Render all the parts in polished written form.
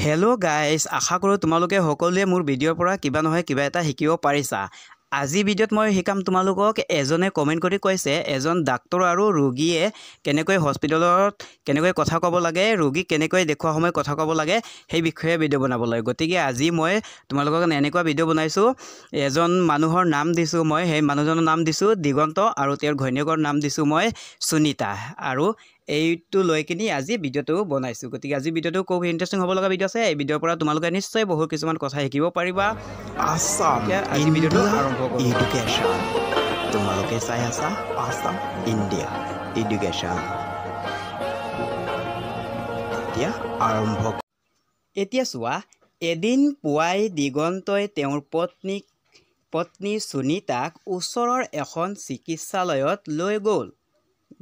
Hello' guys, আশা কৰোঁ তোমালোকে সকলোৱে মোৰ ভিডিঅ'ৰ পৰা কিবা নহয় কিবা এটা শিকিব পাৰিছা। আজি ভিডিঅ'ত মই শিকাম তোমালোকক এজনে কমেণ্ট কৰি কৈছে এজন ডাক্তৰ আৰু ৰোগীয়ে কেনেকৈ হস্পিটেলত কেনেকৈ কথা ক'ব লাগে, ৰোগীক কেনেকৈ দেখুওৱা সময়ত কথা ক'ব লাগে সেই বিষয়ে ভিডিঅ' বনাবলৈ। গতিকে আজি মই তোমালোকক এনেকুৱা ভিডিঅ' বনাইছোঁ। এজন মানুহৰ নাম দিছোঁ মই, সেই মানুহজনৰ নাম দিছোঁ দিগন্ত আৰু তেওঁৰ ঘৈণীয়েকৰ নাম দিছোঁ মই সুনিতা। আৰু এইটো লৈ কিনি আজি ভিডিঅ'টো বনাইছোঁ। গতিকে আজি ভিডিঅ'টো খুব ইণ্টাৰেষ্টিং হ'ব লগা ভিডিঅ' আছে। এই ভিডিঅ'ৰ পৰা তোমালোকে নিশ্চয় বহুত কিছুমান কথা শিকিব পাৰিবা। আসাম আজি ভিডিঅ'টো ইণ্ডিয়া আৰম্ভ কৰোঁ। এডুকেশ্যন। তোমালোকে চাই আছা আসাম ইণ্ডিয়া এডুকেশ্যন। এতিয়া আৰম্ভ। এতিয়া চোৱা, এদিন পুৱাই দিগন্তই তেওঁৰ পত্নী সুনিতাক ওচৰৰ এখন চিকিৎসালয়ত লৈ গ'ল।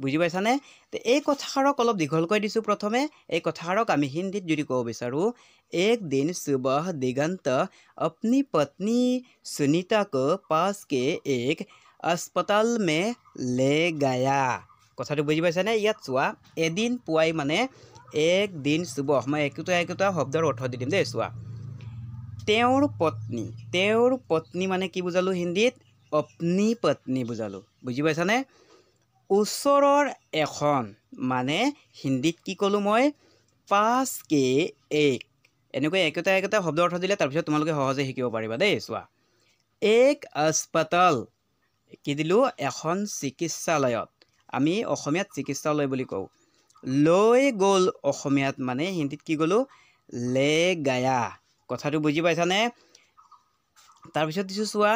বুজি পাইছানে? এই কথাষাৰক অলপ দীঘলকৈ দিছোঁ। প্ৰথমে এই কথাষাৰক আমি হিন্দীত যদি ক'ব বিচাৰোঁ, এক দিন সুবহ दिगंत अपनी पत्नी सुनीता को पास के एक अस्पताल में ले गया। কথাটো বুজি পাইছানে? ইয়াত চোৱা, এদিন পুৱাই মানে এক দিন সুবহ, মই একোটা শব্দৰ অৰ্থ দি দিম দেই। চোৱা, তেওঁৰ পত্নী মানে কি বুজালোঁ হিন্দীত? अपनी पत्नी বুজালোঁ। বুজি পাইছানে? ওচৰৰ এখন মানে হিন্দীত কি ক'লোঁ মই? পাঁচ কে এক। এনেকৈ একোটা শব্দ অৰ্থ দিলে তাৰপিছত তোমালোকে সহজে শিকিব পাৰিবা দেই। চোৱা, এক अस्पताल কি দিলোঁ? এখন চিকিৎসালয়ত। আমি অসমীয়াত চিকিৎসালয় বুলি কওঁ। লৈ গ'ল অসমীয়াত মানে হিন্দীত কি ক'লোঁ? লে গায়া। কথাটো বুজি পাইছানে? তাৰপিছত দিছোঁ চোৱা,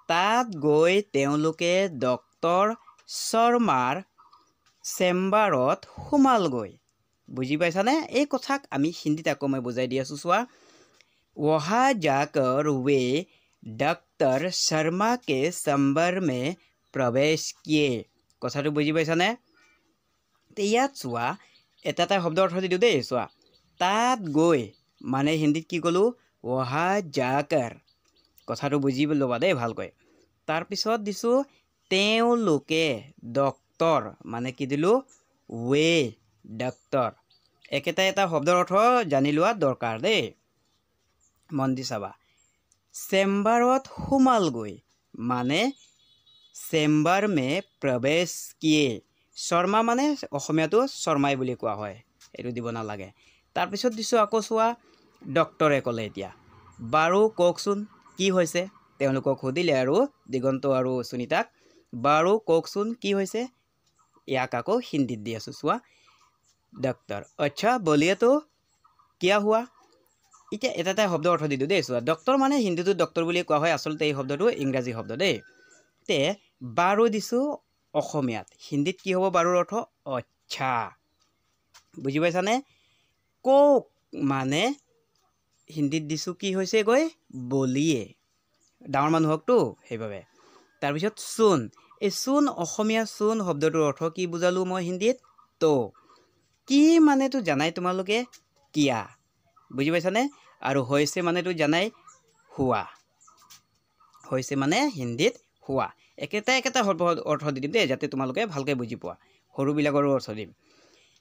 তাত গৈ তেওঁলোকে ডক্তৰ শৰ্মাৰ চেম্বাৰত সোমালগৈ। বুজি পাইছানে? এই কথাক আমি হিন্দীত আকৌ মই বুজাই দি আছোঁ। চোৱা, वहाँ जाकर वे डॉक्टर शर्मा के चेम्बर में प्रवेश किए। কথাটো বুজি পাইছানে? ইয়াত চোৱা, এটা শব্দ অৰ্থ দি দিওঁ দেই। চোৱা, তাত গৈ মানে হিন্দীত কি ক'লোঁ? वहाँ जाकर। কথাটো বুজি ল'বা দেই ভালকৈ। তাৰপিছত দিছোঁ তেওঁলোকে ডক্তৰ মানে কি দিলোঁ? ৱে ডক্তৰ। এটা শব্দৰ অৰ্থ জানি লোৱা দৰকাৰ দেই। মন দি চাবা। চেম্বাৰত সোমালগৈ মানে চেম্বাৰ মে প্ৰৱেশ কিয়ে। শৰ্মা মানে অসমীয়াটো শৰ্মাই বুলি কোৱা হয়, এইটো দিব নালাগে। তাৰপিছত দিছোঁ আকৌ চোৱা, ডক্তৰে ক'লে এতিয়া বাৰু কওকচোন কি হৈছে? তেওঁলোকক সুধিলে আৰু দিগন্ত আৰু সুনিতাক, বাৰু কওকচোন কি হৈছে? ইয়াক আকৌ হিন্দীত দি আছোঁ। চোৱা, ডক্তৰ আচ্ছা বলিয়ে তো কিয়া হুৱা। এতিয়া এটা শব্দ অৰ্থ দি দিওঁ দেই। চোৱা, ডক্তৰ মানে হিন্দীটো ডক্তৰ বুলি কোৱা হয়, আচলতে এই শব্দটো ইংৰাজী শব্দ দেই। তে বাৰু দিছোঁ অসমীয়াত, হিন্দীত কি হ'ব বাৰুৰ অৰ্থ? আচ্ছা। বুজি পাইছানে? কওক মানে হিন্দীত দিছোঁ কি হৈছে গৈ? বলিয়ে। ডাঙৰ মানুহকতো সেইবাবে। তাৰপিছত চোন, এই চোন অসমীয়া চোন শব্দটোৰ অৰ্থ কি বুজালোঁ মই হিন্দীত? তো। কি মানেতো জানাই তোমালোকে? কিয়া। বুজি পাইছানে? আৰু হৈছে মানেতো জানাই হোৱা। হৈছে মানে হিন্দীত হোৱা। একেটা অৰ্থ দি দিম দেই, যাতে তোমালোকে ভালকৈ বুজি পোৱা। সৰুবিলাকৰো অৰ্থ দিম।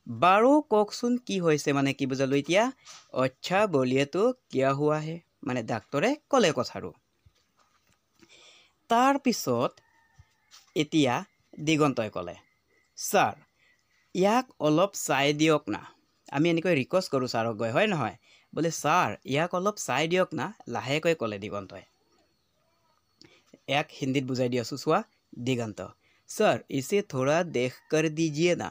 বাৰু কওকচোন কি হৈছে মানে কি বুজালোঁ এতিয়া? আচ্ছা বলিয়েতো কিয়া হুৱা হে, মানে ডাক্তৰে ক'লে কথাটো। তাৰপিছত এতিয়া দিগন্তই ক'লে, ছাৰ ইয়াক অলপ চাই দিয়ক না। আমি এনেকৈ ৰিকুৱেষ্ট কৰোঁ ছাৰক গৈ, হয় নহয়? বোলে ছাৰ ইয়াক অলপ চাই দিয়ক না, লাহেকৈ ক'লে দিগন্তই। ইয়াক হিন্দীত বুজাই দি আছোঁ। চোৱা, দিগন্ত ছাৰ ইছে থোৰা দেখ কৰ দিজিয়ে না।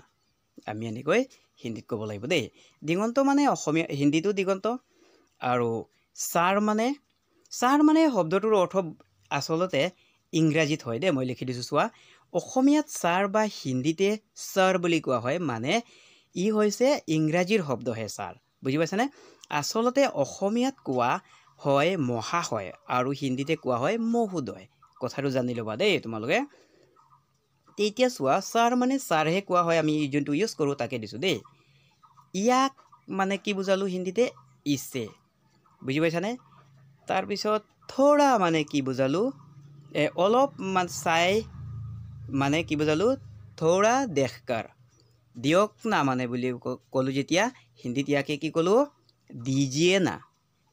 আমি এনেকৈ হিন্দীত ক'ব লাগিব দেই। দিগন্ত মানে অসমীয়া, হিন্দীটো দিগন্ত আৰু ছাৰ মানে শব্দটোৰ অৰ্থ আচলতে ইংৰাজীত হয় দেই। মই লিখি দিছোঁ চোৱা, অসমীয়াত ছাৰ বা হিন্দীতে ছাৰ বুলি কোৱা হয়, মানে ই হৈছে ইংৰাজীৰ শব্দহে ছাৰ। বুজি পাইছানে? আচলতে অসমীয়াত কোৱা হয় মহাশয় আৰু হিন্দীতে কোৱা হয় মহোদয়। কথাটো জানি ল'বা দেই তোমালোকে। এতিয়া চোৱা, ছাৰ মানে ছাৰহে কোৱা হয়, আমি যোনটো ইউজ কৰোঁ তাকে দিছোঁ দেই। ইয়াক মানে কি বুজালোঁ হিন্দীতে? ইছে। বুজি পাইছানে? তাৰপিছত থোৰা মানে কি বুজালোঁ? অলপ চাই মানে কি বুজালোঁ? থোৰা দেখকাৰ। দিয়ক না মানে বুলি ক'লোঁ যেতিয়া হিন্দীত ইয়াকে কি ক'লোঁ? দিজিয়ে না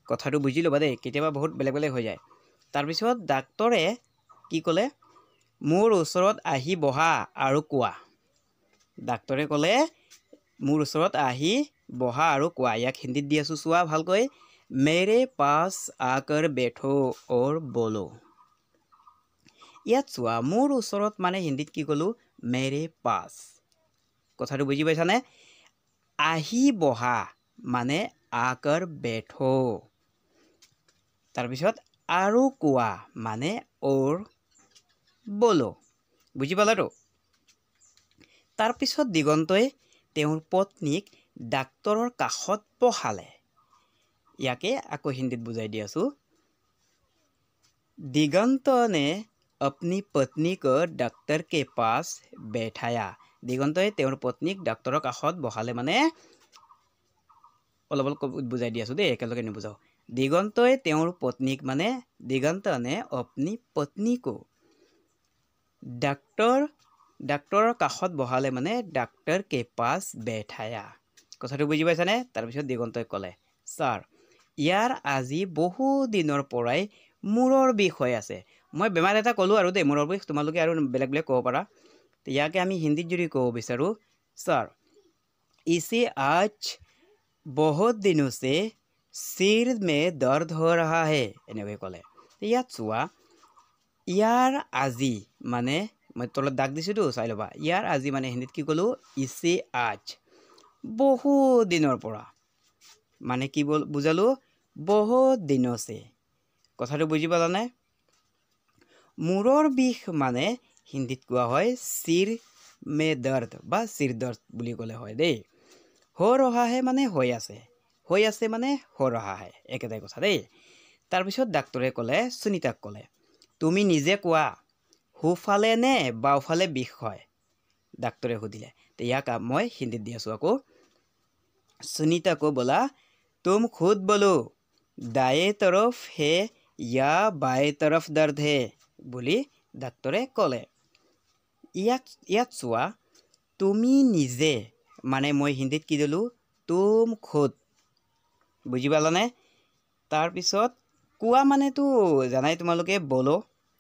কথাটো বুজি ল'বা দেই কেতিয়াবা বহুত বেলেগ বেলেগ হৈ যায় তাৰপিছত ডাক্তৰে কি ক'লে মোৰ ওচৰত আহি বহা আৰু কোৱা ডাক্তৰে ক'লে মোৰ ওচৰত আহি বহা আৰু কোৱা ইয়াক হিন্দীত দি আছোঁ চোৱা ভালকৈ মেৰে পাছ আকৰ বেঠো और बोलो ইয়াত চোৱা মোৰ ওচৰত মানে হিন্দীত কি ক'লো মেৰে পাছ কথাটো বুজি পাইছানে আহি বহা মানে আকৰ বেঠো তাৰপিছত আৰু কোৱা মানে और बोलो বুজি পালাতো তাৰপিছত দিগন্তই তেওঁৰ পত্নীক ডাক্তৰৰ কাষত বহালে ইয়াকে আকৌ হিন্দীত বুজাই দি আছোঁ दिगंत ने अपनी पत्नी को डॉक्टर के पास बैठाया दिगंतই তেওঁৰ পত্নীক ডাক্তৰৰ কাষত বহালে মানে অলপ বুজাই দি আছোঁ দেই একেলগে নুবুজাও दिगंतই তেওঁৰ পত্নীক মানে दिगंत ने अपनी पत्नी को ডাক্তৰৰ কাষত বহালে মানে ডাক্তৰ কে পাছ बैठाया কথাটো বুজি পাইছানে তাৰপিছত দিগন্তই ক'লে ছাৰ ইয়াৰ আজি বহু দিনৰ পৰাই মূৰৰ বিষ হৈ আছে মই বেমাৰ এটা ক'লোঁ আৰু দেই মূৰৰ বিষ তোমালোকে আৰু বেলেগ বেলেগ ক'ব পাৰা ইয়াকে আমি হিন্দীত যদি ক'ব বিচাৰোঁ ছাৰ इसे आज बहुत दिनों से सिर में दर्द हो रहा है এনেকৈ ক'লে ইয়াত চোৱা ইয়াৰ আজি মানে মই তলত দাগ দিছোঁতো চাই ল'বা ইয়াৰ আজি মানে হিন্দীত কি ক'লোঁ ইছে আজ বহু দিনৰ পৰা মানে কি বুজালোঁ বহুত দিনছে কথাটো বুজি পালানে মূৰৰ বিষ মানে হিন্দীত কোৱা হয় সিৰ মে দৰ্দ বা সিৰ দৰ্দ বুলি ক'লে হয় দেই हो रहा है মানে হৈ আছে মানে हो रहा है একেটাই কথা দেই তাৰপিছত ডাক্তৰে ক'লে সুনীতাক ক'লে তুমি নিজে কোৱা সোঁফালে নে বাওঁফালে বিষ হয় ডাক্তৰে সুধিলে ইয়াক মই হিন্দীত দি আছোঁ আকৌ सुनीता को बोला तुम खुद बोलो दाएं तरफ है या बाएं तरफ दर्द है বুলি ডাক্তৰে ক'লে ইয়াত চোৱা তুমি নিজে মানে মই হিন্দীত কি দিলোঁ তুম খুদ বুজি পালানে তাৰপিছত কোৱা মানেতো জানাই তোমালোকে বলো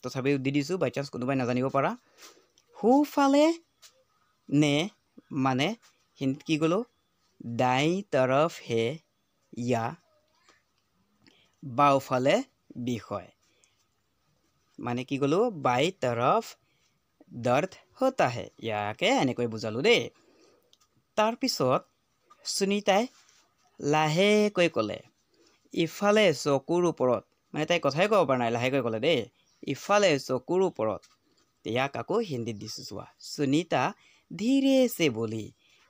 তথাপিও দি দিছোঁ বাই চান্স কোনোবাই নাজানিব পাৰা সোঁফালে নে মানে হিন্দীত কি ক'লোঁ दाई तरफ है या बाওঁফালে বিষ হয় মানে কি ক'লোঁ बाई तरफ दर्द होता है ইয়াকে এনেকৈ বুজালোঁ দেই তাৰপিছত সুনীতাই লাহেকৈ ক'লে ইফালে চকুৰ ওপৰত মানে তাই কথাই ক'ব পৰা নাই লাহেকৈ ক'লে দেই ইফালে চকুৰ ওপৰত ইয়াক আকৌ হিন্দীত দিছোঁ চোৱা সুনীতা ধীৰে से बोली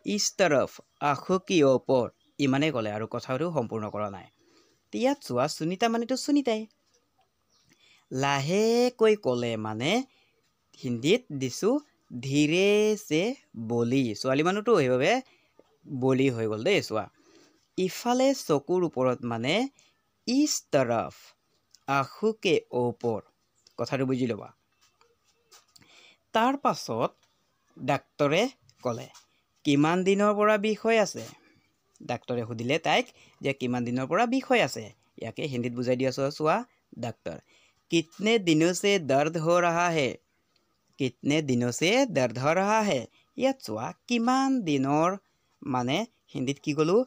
इस तरफ आँखों की ओपर ইমানেই ক'লে আৰু কথাটো সম্পূৰ্ণ কৰা নাই ইয়াত চোৱা সুনীতা মানেতো সুনীতাই লাহেকৈ ক'লে মানে হিন্দীত দিছোঁ ধীৰে से बोली ছোৱালী মানুহতো সেইবাবে বলি হৈ গ'ল দেই চোৱা ইফালে চকুৰ ওপৰত মানে इस तरफ आँखों के ओपर কথাটো বুজি ল'বা তাৰ পাছত ডাক্তৰে ক'লে কিমান দিনৰ পৰা বিষ হৈ আছে ডাক্তৰে সুধিলে তাইক যে কিমান দিনৰ পৰা বিষ হৈ আছে ইয়াকে হিন্দীত বুজাই দি আছোঁ চোৱা ডাক্তৰ कितने दिनों से दर्द हो रहा है कितने दिनों से दर्द हो रहा है ইয়াত চোৱা কিমান দিনৰ মানে হিন্দীত কি ক'লোঁ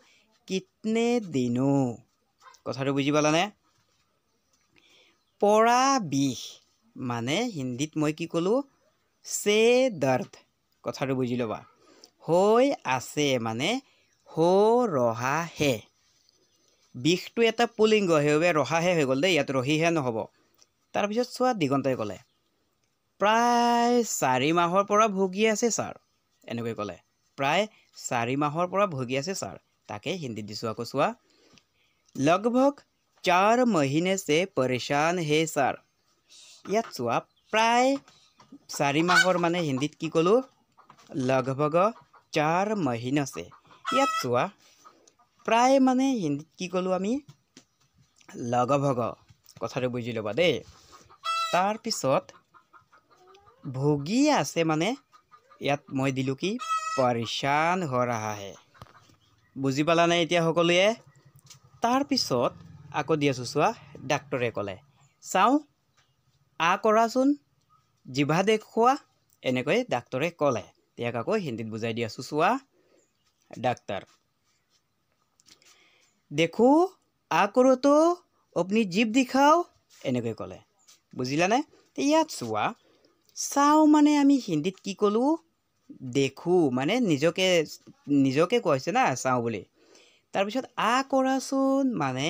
कितने दिनों কথাটো বুজি পালানে পৰা বিষ মানে হিন্দীত মই কি ক'লোঁ से दर्द কথাটো বুজি ল'বা হৈ আছে মানে हो रहा है বিষটো এটা পুলিংগ সেইবাবে ৰহাহে হৈ গ'ল দেই ইয়াত ৰহিহে নহ'ব তাৰপিছত চোৱা দিগন্তই ক'লে প্ৰায় 4 মাহৰ পৰা ভুগি আছে ছাৰ এনেকৈ ক'লে প্ৰায় 4 মাহৰ পৰা ভুগি আছে ছাৰ তাকে হিন্দীত দিছোঁ আকৌ চোৱা लगभग 4 महीने से परेशान है ছাৰ ইয়াত চোৱা প্ৰায় 4 মাহৰ মানে হিন্দীত কি ক'লোঁ लगभग 4 महीने से ইয়াত চোৱা প্ৰায় মানে হিন্দীত কি ক'লোঁ আমি लगभग কথাটো বুজি ল'বা দেই তাৰপিছত ভুগি আছে মানে ইয়াত মই দিলোঁ কি পৰেशान हो रहा है বুজি পালা নাই এতিয়া সকলোৱে তাৰপিছত আকৌ দি আছোঁ চোৱা ডাক্তৰে ক'লে চাওঁ কৰাচোন জিভা দেখুওৱা এনেকৈ ডাক্তৰে ক'লে ইয়াক আকৌ হিন্দীত বুজাই দি আছোঁ চোৱা ডাক্তৰ দেখো কৰো তো আপুনি জিভ দিখাও এনেকৈ ক'লে বুজিলানে ইয়াত চোৱা চাওঁ মানে আমি হিন্দীত কি ক'লোঁ দেখো মানে নিজকে কৈছে না চাওঁ বুলি তাৰপিছত কৰাচোন মানে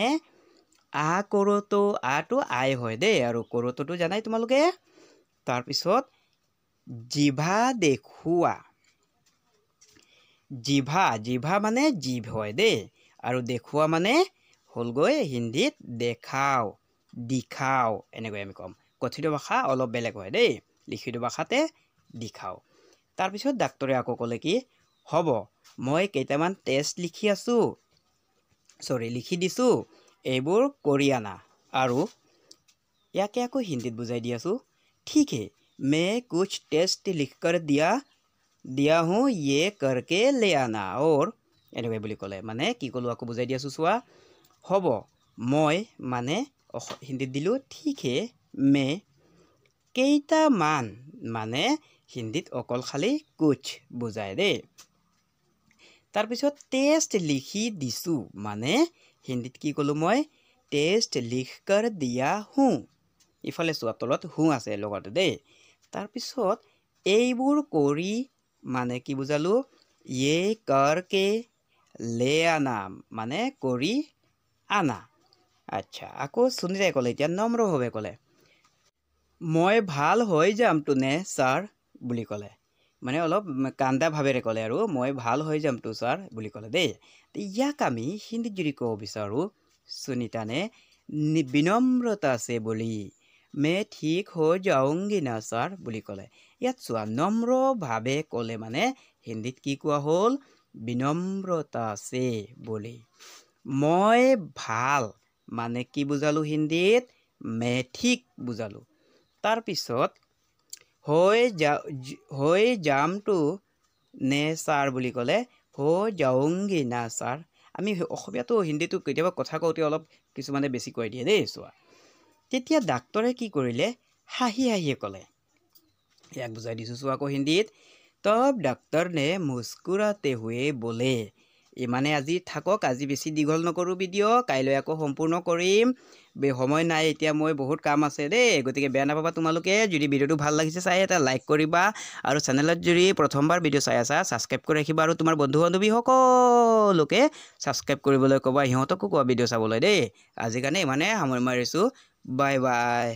কৰোতো আটো আই হয় দেই আৰু কৰোতোটো জানাই তোমালোকে তাৰপিছত জিভা দেখুওৱা জিভা মানে জিভ হয় দেই আৰু দেখুওৱা মানে হ'লগৈ হিন্দীত দেখাও দিখাও এনেকৈ আমি ক'ম কথিত ভাষা অলপ বেলেগ হয় দেই লিখিত ভাষাতে দিখাও তাৰপিছত ডাক্তৰে আকৌ ক'লে কি হ'ব মই কেইটামান টেষ্ট লিখি দিছোঁ এইবোৰ কৰি আনা আৰু ইয়াকে আকৌ হিন্দীত বুজাই দি আছোঁ ঠিক হে मैं कुछ टेस्ट लिख कर दिया हूँ ये करके ले आना और এনেকৈ বুলি ক'লে মানে কি ক'লোঁ আকৌ বুজাই দি আছোঁ চোৱা হ'ব মই মানে হিন্দীত দিলোঁ ঠিক হে मैं কেইটামান মানে হিন্দীত অকল খালি কুছ বুজায় দেই তাৰপিছত টেষ্ট লিখি দিছোঁ মানে হিন্দীত কি ক'লোঁ মই টেষ্ট লিখ কৰ দিয়া হুঁ ইফালে চোৱা তলত হুঁ আছে লগতে দেই তাৰপিছত এইবোৰ কৰি মানে কি বুজালোঁ ये करके ले आना মানে কৰি আনা আচ্ছা আকৌ সুনীতাই ক'লে এতিয়া নম্ৰভাৱে ক'লে মই ভাল হৈ যাম তোনে ছাৰ বুলি ক'লে মানে অলপ কান্দা ভাৱেৰে ক'লে আৰু মই ভাল হৈ যাম তো ছাৰ বুলি ক'লে দেই ইয়াক আমি হিন্দীত যদি ক'ব বিচাৰোঁ সুনীতা ने বিনম্ৰতা আছে বুলি मैं ठीक हो जाऊंगी ना ছাৰ বুলি ক'লে ইয়াত চোৱা নম্ৰভাৱে ক'লে মানে হিন্দীত কি কোৱা হ'ল বিনম্ৰতা আছে বুলি মই ভাল মানে কি বুজালোঁ হিন্দীত मैं ঠিক বুজালোঁ তাৰপিছত হৈ যামটো নে ছাৰ বুলি ক'লে হৈ যাওঁগি না ছাৰ আমি অসমীয়াটো হিন্দীটো কেতিয়াবা কথা কওঁতে অলপ কিছুমানে বেছি কৈ দিয়ে দেই চোৱা তেতিয়া ডাক্তৰে কি কৰিলে হাঁহিয়ে ক'লে ইয়াক বুজাই দিছোঁ চোৱা আকৌ হিন্দীত তব ডাক্তৰ নে মুস্কুৰাতে হুৱে বোলে ইমানে আজি থাকক আজি বেছি দীঘল নকৰোঁ ভিডিঅ' কাইলৈ আকৌ সম্পূৰ্ণ কৰিম সময় নাই এতিয়া মই বহুত কাম আছে দেই গতিকে বেয়া নাপাবা তোমালোকে যদি ভিডিঅ'টো ভাল লাগিছে চাই এটা লাইক কৰিবা আৰু চেনেলত যদি প্ৰথমবাৰ ভিডিঅ' চাই আছা ছাবস্ক্ৰাইব কৰি ৰাখিবা আৰু তোমাৰ বন্ধু বান্ধৱী সকলোকে ছাবস্ক্ৰাইব কৰিবলৈ ক'বা সিহঁতকো কোৱা ভিডিঅ' চাবলৈ দেই আজিৰ কাৰণে ইমানে সামৰি মাৰিছোঁ বাই বাই